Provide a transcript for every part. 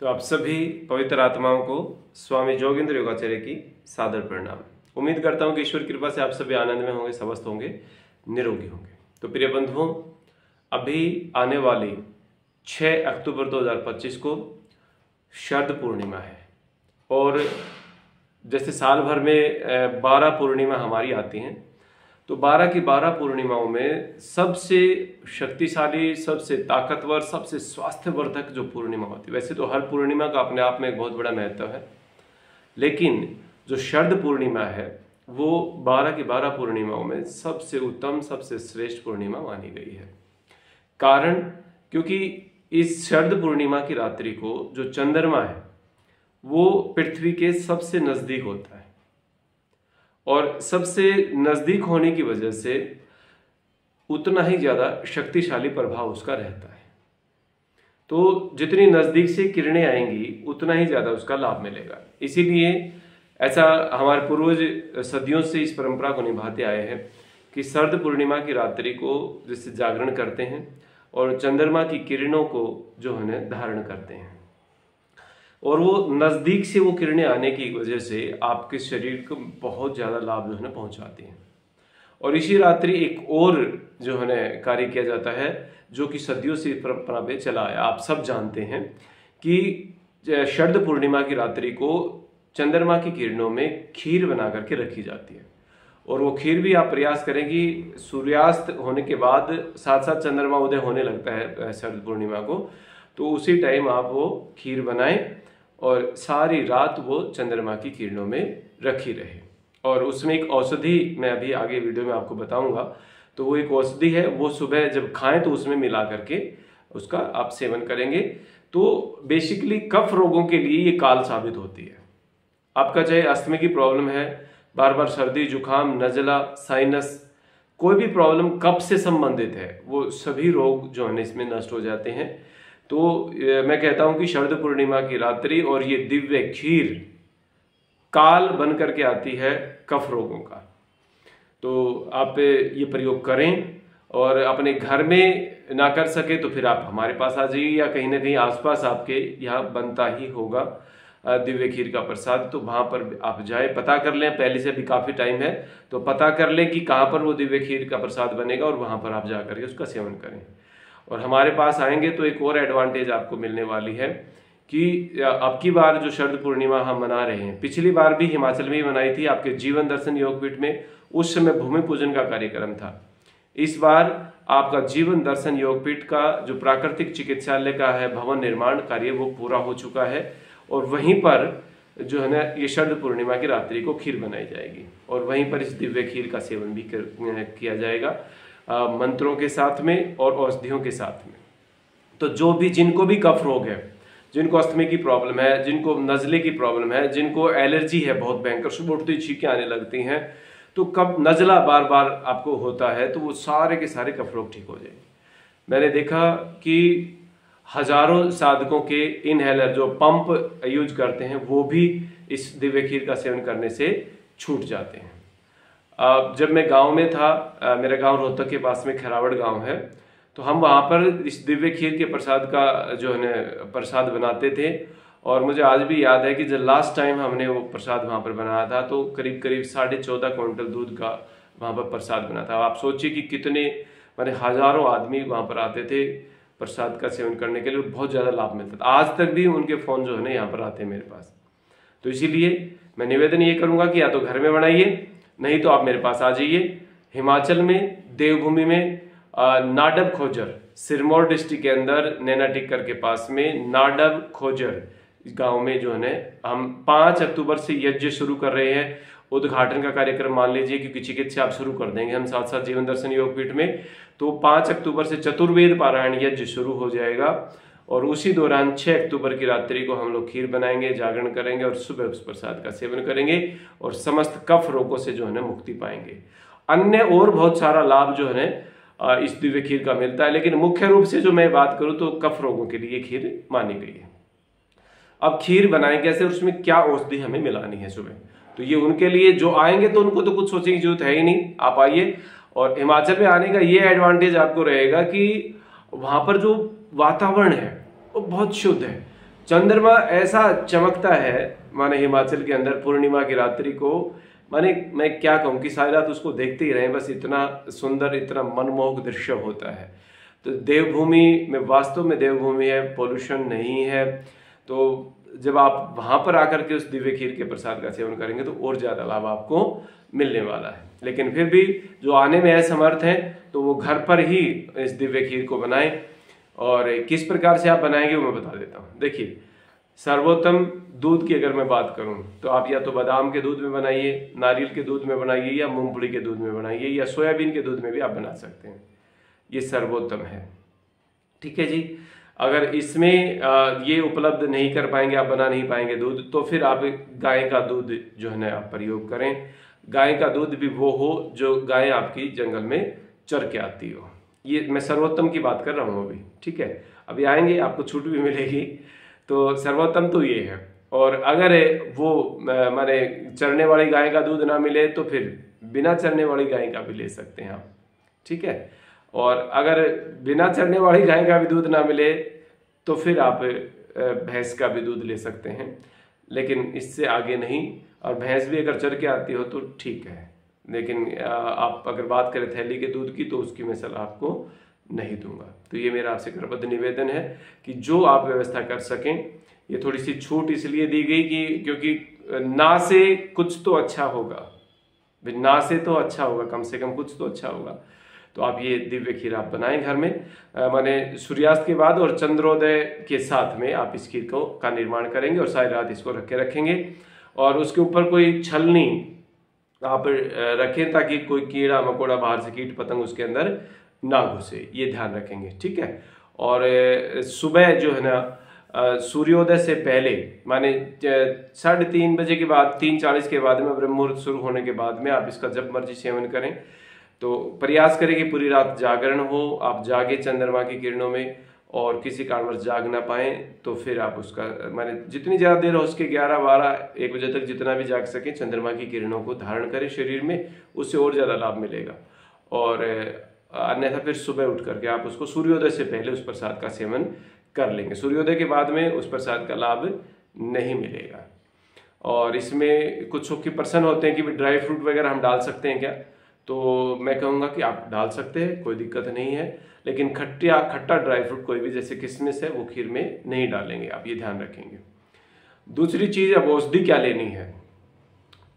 तो आप सभी पवित्र आत्माओं को स्वामी जोगेंद्र योगाचार्य की सादर प्रणाम। उम्मीद करता हूं कि ईश्वर कृपा से आप सभी आनंद में होंगे, स्वस्थ होंगे, निरोगी होंगे। तो प्रिय बंधुओं, अभी आने वाली 6 अक्टूबर 2025 को शरद पूर्णिमा है और जैसे साल भर में 12 पूर्णिमा हमारी आती हैं, तो 12 की 12 पूर्णिमाओं में सबसे शक्तिशाली, सबसे ताकतवर, सबसे स्वास्थ्यवर्धक जो पूर्णिमा होती है, वैसे तो हर पूर्णिमा का अपने आप में एक बहुत बड़ा महत्व है, लेकिन जो शरद पूर्णिमा है वो 12 की 12 पूर्णिमाओं में सबसे उत्तम, सबसे श्रेष्ठ पूर्णिमा मानी गई है। कारण क्योंकि इस शरद पूर्णिमा की रात्रि को जो चंद्रमा है वो पृथ्वी के सबसे नजदीक होता है और सबसे नजदीक होने की वजह से उतना ही ज्यादा शक्तिशाली प्रभाव उसका रहता है। तो जितनी नजदीक से किरणें आएंगी उतना ही ज्यादा उसका लाभ मिलेगा। इसीलिए ऐसा हमारे पूर्वज सदियों से इस परंपरा को निभाते आए हैं कि शरद पूर्णिमा की रात्रि को जैसे जागरण करते हैं और चंद्रमा की किरणों को जो है धारण करते हैं, और वो नज़दीक से वो किरणें आने की वजह से आपके शरीर को बहुत ज़्यादा लाभ जो है ना पहुँचाती हैं। और इसी रात्रि एक और जो है ना कार्य किया जाता है जो कि सदियों से परंपरा में चला है। आप सब जानते हैं कि शरद पूर्णिमा की रात्रि को चंद्रमा की किरणों में खीर बना करके रखी जाती है, और वो खीर भी आप प्रयास करें कि सूर्यास्त होने के बाद साथ साथ चंद्रमा उदय होने लगता है शरद पूर्णिमा को, तो उसी टाइम आप वो खीर बनाएं और सारी रात वो चंद्रमा की किरणों में रखी रहे। और उसमें एक औषधि मैं अभी आगे वीडियो में आपको बताऊंगा, तो वो एक औषधि है, वो सुबह जब खाएं तो उसमें मिला करके उसका आप सेवन करेंगे तो बेसिकली कफ रोगों के लिए ये काल साबित होती है। आपका चाहे अस्थमा की प्रॉब्लम है, बार बार सर्दी जुकाम, नज़ला, साइनस, कोई भी प्रॉब्लम कफ से संबंधित है, वो सभी रोग जो है इसमें नष्ट हो जाते हैं। तो मैं कहता हूं कि शरद पूर्णिमा की रात्रि और ये दिव्य खीर काल बन करके आती है कफ रोगों का। तो आप ये प्रयोग करें, और अपने घर में ना कर सके तो फिर आप हमारे पास आ जाइए, या कहीं ना कहीं आसपास आपके यहाँ बनता ही होगा दिव्य खीर का प्रसाद, तो वहाँ पर आप जाए, पता कर लें, पहले से भी काफ़ी टाइम है तो पता कर लें कि कहाँ पर वो दिव्य खीर का प्रसाद बनेगा, और वहाँ पर आप जा करके उसका सेवन करें। और हमारे पास आएंगे तो एक और एडवांटेज आपको मिलने वाली है कि अब की बार जो शरद पूर्णिमा हम मना रहे हैं, पिछली बार भी हिमाचल में ही मनाई थी आपके जीवन दर्शन योगपीठ में, उस समय भूमि पूजन का कार्यक्रम था। इस बार आपका जीवन दर्शन योगपीठ का जो प्राकृतिक चिकित्सालय का है भवन निर्माण कार्य वो पूरा हो चुका है, और वहीं पर जो है ना ये शरद पूर्णिमा की रात्रि को खीर बनाई जाएगी, और वहीं पर इस दिव्य खीर का सेवन भी किया जाएगा मंत्रों के साथ में और औषधियों के साथ में। तो जो भी जिनको भी कफ रोग है, जिनको अस्थमे की प्रॉब्लम है, जिनको नज़ले की प्रॉब्लम है, जिनको एलर्जी है बहुत भयंकर, सुबह उठते ही छींकें आने लगती हैं, तो कब नज़ला बार बार आपको होता है तो वो सारे के सारे कफ रोग ठीक हो जाएंगे। मैंने देखा कि हजारों साधकों के इनहेलर जो पंप यूज करते हैं वो भी इस दिव्य खीर का सेवन करने से छूट जाते हैं। जब मैं गांव में था, मेरा गांव रोहतक के पास में खरावड़ गांव है, तो हम वहां पर इस दिव्य खीर के प्रसाद का जो है ना प्रसाद बनाते थे, और मुझे आज भी याद है कि जब लास्ट टाइम हमने वो प्रसाद वहां पर बनाया था तो करीब करीब 14.5 क्विंटल दूध का वहां पर प्रसाद बना था। आप सोचिए कि कितने माने हजारों आदमी वहां पर आते थे प्रसाद का सेवन करने के लिए, बहुत ज़्यादा लाभ मिलता था। आज तक भी उनके फ़ोन जो है ना यहाँ पर आते हैं मेरे पास। तो इसीलिए मैं निवेदन ये करूँगा कि या तो घर में बनाइए, नहीं तो आप मेरे पास आ जाइए। हिमाचल में देवभूमि में नाडब खोजर, सिरमौर डिस्ट्रिक्ट के अंदर नैना टिक्कर के पास में नाडब खोजर गांव में जो है हम 5 अक्टूबर से यज्ञ शुरू कर रहे हैं। उद्घाटन का कार्यक्रम मान लीजिए, क्योंकि चिकित्सा आप शुरू कर देंगे हम साथ साथ जीवन दर्शन योगपीठ में, तो 5 अक्टूबर से चतुर्वेद पारायण यज्ञ शुरू हो जाएगा, और उसी दौरान 6 अक्टूबर की रात्रि को हम लोग खीर बनाएंगे, जागरण करेंगे और सुबह उस प्रसाद का सेवन करेंगे, और समस्त कफ रोगों से जो है ना मुक्ति पाएंगे। अन्य और बहुत सारा लाभ जो है ना इस दिव्य खीर का मिलता है, लेकिन मुख्य रूप से जो मैं बात करूं तो कफ रोगों के लिए खीर मानी गई है। अब खीर बनाएं कैसे, उसमें क्या औषधि हमें मिलानी है सुबह, तो ये उनके लिए जो आएंगे तो उनको तो कुछ सोचने की जरूरत है ही नहीं। आप आइए, और हिमाचल में आने का ये एडवांटेज आपको रहेगा कि वहां पर जो वातावरण है वो बहुत शुद्ध है। चंद्रमा ऐसा चमकता है माने हिमाचल के अंदर पूर्णिमा की रात्रि को, माने मैं क्या कहूँ कि सारी रात उसको देखते ही रहे, बस इतना सुंदर इतना मनमोहक दृश्य होता है। तो देवभूमि में वास्तव में देवभूमि है, पोल्यूशन नहीं है, तो जब आप वहां पर आकर के उस दिव्य खीर के प्रसाद का सेवन करेंगे तो और ज्यादा लाभ आपको मिलने वाला है। लेकिन फिर भी जो आने में असमर्थ हैं तो वो घर पर ही इस दिव्य खीर को बनाएं। और किस प्रकार से आप बनाएंगे वो मैं बता देता हूँ। देखिए, सर्वोत्तम दूध की अगर मैं बात करूं तो आप या तो बादाम के दूध में बनाइए, नारियल के दूध में बनाइए, या मूंगफली के दूध में बनाइए, या सोयाबीन के दूध में भी आप बना सकते हैं, ये सर्वोत्तम है। ठीक है जी। अगर इसमें ये उपलब्ध नहीं कर पाएंगे, आप बना नहीं पाएंगे दूध, तो फिर आप गाय का दूध जो है ना आप प्रयोग करें। गाय का दूध भी वो हो जो गाय आपकी जंगल में चर के आती हो। ये मैं सर्वोत्तम की बात कर रहा हूँ अभी, ठीक है। अभी आएंगे, आपको छूट भी मिलेगी। तो सर्वोत्तम तो ये है। और अगर वो माने चरने वाली गाय का दूध ना मिले तो फिर बिना चरने वाली गाय का भी ले सकते हैं आप, ठीक है। और अगर बिना चरने वाली गाय का भी दूध ना मिले तो फिर आप भैंस का भी दूध ले सकते हैं, लेकिन इससे आगे नहीं। और भैंस भी अगर चर के आती हो तो ठीक है, लेकिन आप अगर बात करें थैली के दूध की तो उसकी मैं सलाह आपको नहीं दूंगा। तो ये मेरा आपसे करबद्ध निवेदन है कि जो आप व्यवस्था कर सकें। ये थोड़ी सी छूट इसलिए दी गई कि क्योंकि ना से कुछ तो अच्छा होगा, ना से तो अच्छा होगा, कम से कम कुछ तो अच्छा होगा। तो आप ये दिव्य खीर आप बनाएं घर में, माने सूर्यास्त के बाद और चंद्रोदय के साथ में आप इस खीर का निर्माण करेंगे और सारी रात इसको रखेंगे। और उसके ऊपर कोई छलनी आप रखें ताकि कोई कीड़ा मकोड़ा बाहर से कीट पतंग उसके अंदर ना घुसे, ये ध्यान रखेंगे, ठीक है। और सुबह जो है ना सूर्योदय से पहले माने 3:30 बजे के बाद 3:40 के बाद में ब्रह्म मुहूर्त शुरू होने के बाद में आप इसका जब मर्जी सेवन करें। तो प्रयास करें कि पूरी रात जागरण हो, आप जागे चंद्रमा की किरणों में, और किसी कारणवश जाग ना पाए तो फिर आप उसका माने जितनी ज़्यादा देर हो उसके 11, 12, 1 बजे तक जितना भी जाग सके चंद्रमा की किरणों को धारण करें शरीर में, उससे और ज़्यादा लाभ मिलेगा। और अन्यथा फिर सुबह उठ करके आप उसको सूर्योदय से पहले उस प्रसाद का सेवन कर लेंगे। सूर्योदय के बाद में उस प्रसाद का लाभ नहीं मिलेगा। और इसमें कुछ सुखी प्रश्न होते हैं कि ड्राई फ्रूट वगैरह हम डाल सकते हैं क्या, तो मैं कहूँगा कि आप डाल सकते हैं, कोई दिक्कत नहीं है। लेकिन खट्टा ड्राई फ्रूट कोई भी जैसे किशमिश है वो खीर में नहीं डालेंगे, आप ये ध्यान रखेंगे। दूसरी चीज, अब औषधि क्या लेनी है।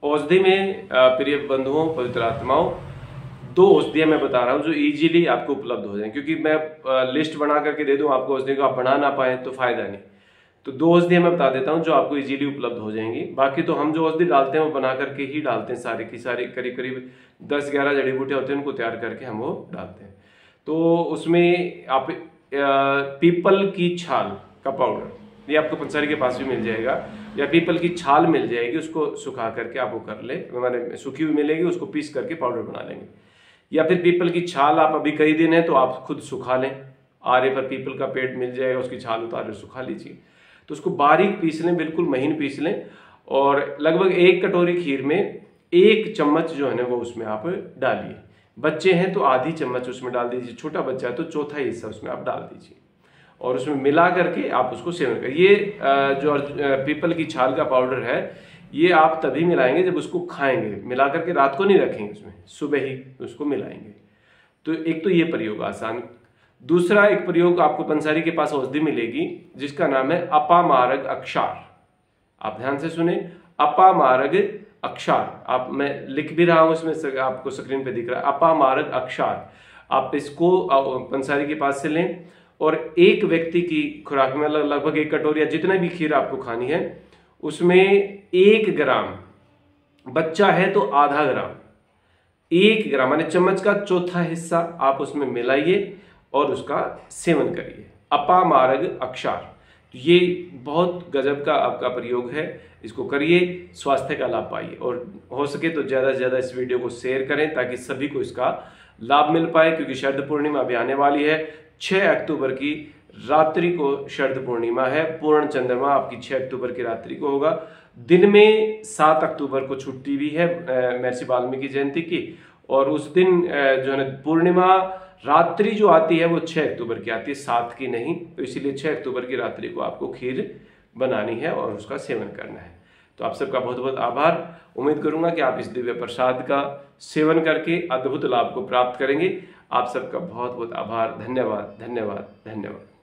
औषधि में प्रिय बंधुओं, पवित्र आत्माओं, 2 औषधियां मैं बता रहा हूँ जो इजीली आपको उपलब्ध हो जाए, क्योंकि मैं लिस्ट बना करके दे दूं आपको औषधि को, आप बना ना पाए तो फायदा नहीं। तो 2 औषधियां मैं बता देता हूँ जो आपको इजीली उपलब्ध हो जाएंगी। बाकी तो हम जो औषधि डालते हैं वो बना करके ही डालते हैं, सारे की सारी करीब 10-11 जड़ी बूटियां होते हैं, उनको तैयार करके हम वो डालते हैं। तो उसमें आप पीपल की छाल का पाउडर, ये आपको पंसारी के पास भी मिल जाएगा, या पीपल की छाल मिल जाएगी, उसको सुखा करके आप वो कर ले, मैंने सूखी हुई मिलेगी, उसको पीस करके पाउडर बना लेंगे। या फिर पीपल की छाल आप अभी कई दिन है तो आप खुद सुखा लें, आरे पर पीपल का पेड़ मिल जाएगा, उसकी छाल उतार सुखा लीजिए। तो उसको बारीक पीस लें, बिल्कुल महीन पीस लें, और लगभग 1 कटोरी खीर में 1 चम्मच जो है ना वो उसमें आप डालिए। बच्चे हैं तो आधी चम्मच उसमें डाल दीजिए, छोटा बच्चा है तो चौथा हिस्सा उसमें आप डाल दीजिए, और उसमें मिला करके आप उसको सेवन करें। ये जो पीपल की छाल का पाउडर है ये आप तभी मिलाएंगे जब उसको खाएंगे, मिला करके रात को नहीं रखेंगे, उसमें सुबह ही उसको मिलाएंगे। तो एक तो ये प्रयोग आसान। दूसरा एक प्रयोग आपको पंसारी के पास औषधि मिलेगी जिसका नाम है अपामारक अक्षार। आप ध्यान से सुने, अपामारक अक्षार, आप मैं लिख भी रहा हूं इसमें, आपको स्क्रीन पे दिख रहा है अपामारक अक्षार। आप इसको पंसारी के पास से लें और एक व्यक्ति की खुराक में लगभग 1 कटोरी या जितना भी खीर आपको खानी है उसमें 1 ग्राम, बच्चा है तो आधा ग्राम, 1 ग्राम माने चम्मच का चौथा हिस्सा आप उसमें मिलाइए और उसका सेवन करिए। अपामारक अक्षार, ये बहुत गजब का आपका प्रयोग है, इसको करिए, स्वास्थ्य का लाभ पाइए। और हो सके तो ज़्यादा से ज़्यादा इस वीडियो को शेयर करें ताकि सभी को इसका लाभ मिल पाए, क्योंकि शरद पूर्णिमा अभी आने वाली है। 6 अक्टूबर की रात्रि को शरद पूर्णिमा है, पूर्ण चंद्रमा आपकी 6 अक्टूबर की रात्रि को होगा। दिन में 7 अक्टूबर को छुट्टी भी है महर्षि वाल्मीकि जयंती की, और उस दिन जो है ना पूर्णिमा रात्रि जो आती है वो 6 अक्टूबर की आती है, 7 की नहीं। तो इसीलिए 6 अक्टूबर की रात्रि को आपको खीर बनानी है और उसका सेवन करना है। तो आप सबका बहुत बहुत आभार। उम्मीद करूंगा कि आप इस दिव्य प्रसाद का सेवन करके अद्भुत लाभ को प्राप्त करेंगे। आप सबका बहुत बहुत आभार। धन्यवाद धन्यवाद धन्यवाद।